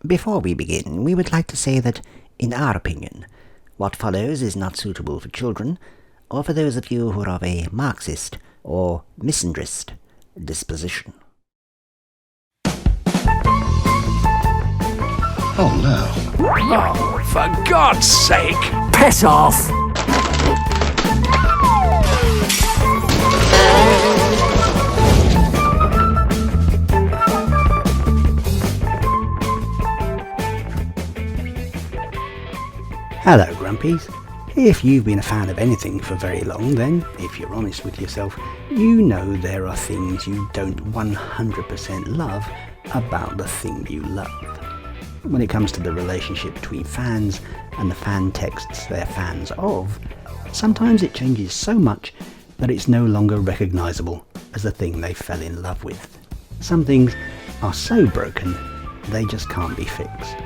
Before we begin, we would like to say that, in our opinion, what follows is not suitable for children, or for those of you who are of a Marxist or misandrist disposition. Oh no. Oh, for God's sake! Piss off! Hello, Grumpies. If you've been a fan of anything for very long, then, if you're honest with yourself, you know there are things you don't 100% love about the thing you love. When it comes to the relationship between fans and the fan texts they're fans of, sometimes it changes so much that it's no longer recognisable as the thing they fell in love with. Some things are so broken, they just can't be fixed.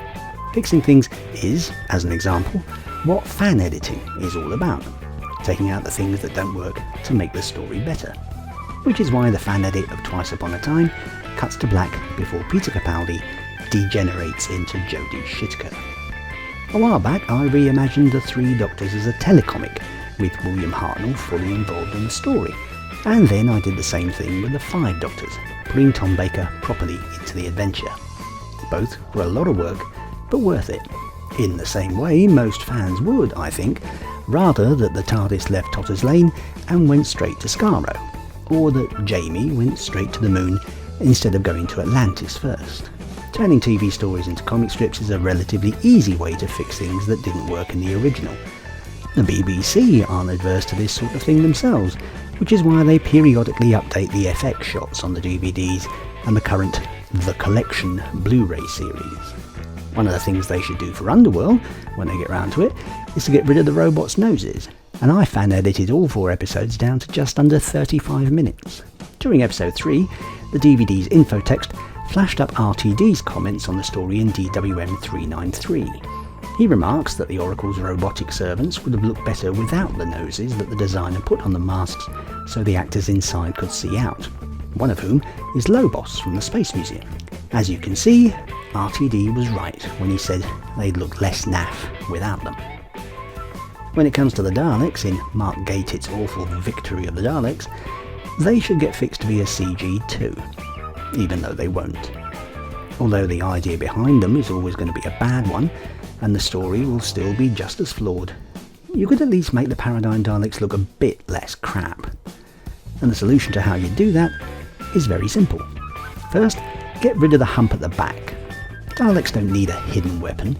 Fixing things is, as an example, what fan editing is all about. Taking out the things that don't work to make the story better. Which is why the fan edit of Twice Upon a Time cuts to black before Peter Capaldi degenerates into Jodie Whittaker. A while back I reimagined the Three Doctors as a telecomic, with William Hartnell fully involved in the story. And then I did the same thing with the Five Doctors, putting Tom Baker properly into the adventure. Both were a lot of work, but worth it. In the same way most fans would, I think, rather that the TARDIS left Totter's Lane and went straight to Skaro, or that Jamie went straight to the moon instead of going to Atlantis first. Turning TV stories into comic strips is a relatively easy way to fix things that didn't work in the original. The BBC aren't adverse to this sort of thing themselves, which is why they periodically update the FX shots on the DVDs and the current The Collection Blu-ray series. One of the things they should do for Underworld, when they get round to it, is to get rid of the robots' noses, and I fan edited all 4 episodes down to just under 35 minutes. During episode 3, the DVD's info text flashed up RTD's comments on the story in DWM 393. He remarks that the Oracle's robotic servants would have looked better without the noses that the designer put on the masks so the actors inside could see out, one of whom is Lobos from the Space Museum. As you can see, RTD was right when he said they'd look less naff without them. When it comes to the Daleks in Mark Gatit's awful Victory of the Daleks, they should get fixed to be a CG too, even though they won't. Although the idea behind them is always going to be a bad one, and the story will still be just as flawed, you could at least make the Paradigm Daleks look a bit less crap. And the solution to how you do that is very simple. First, get rid of the hump at the back. Daleks don't need a hidden weapon.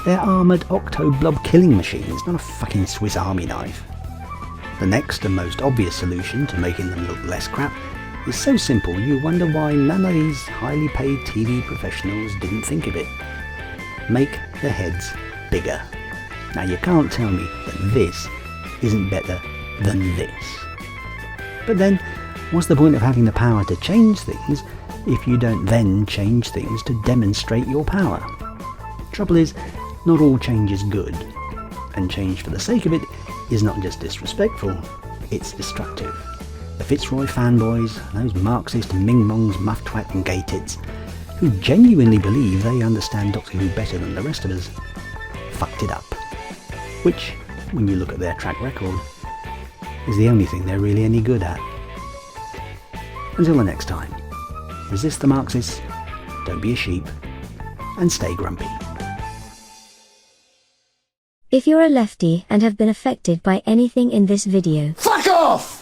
They're armoured octo-blob killing machines, not a fucking Swiss Army knife. The next and most obvious solution to making them look less crap is so simple you wonder why none of these highly paid TV professionals didn't think of it. Make the heads bigger. Now you can't tell me that this isn't better than this. But then, what's the point of having the power to change things if you don't then change things to demonstrate your power? Trouble is, not all change is good, and change for the sake of it is not just disrespectful, it's destructive. The Fitzroy fanboys, those Marxist Ming-Mongs, Muff-Twat and Gay-Tits, who genuinely believe they understand Doctor Who better than the rest of us, fucked it up. Which, when you look at their track record, is the only thing they're really any good at. Until the next time, resist the Marxists, don't be a sheep, and stay grumpy. If you're a lefty and have been affected by anything in this video, Fuck off!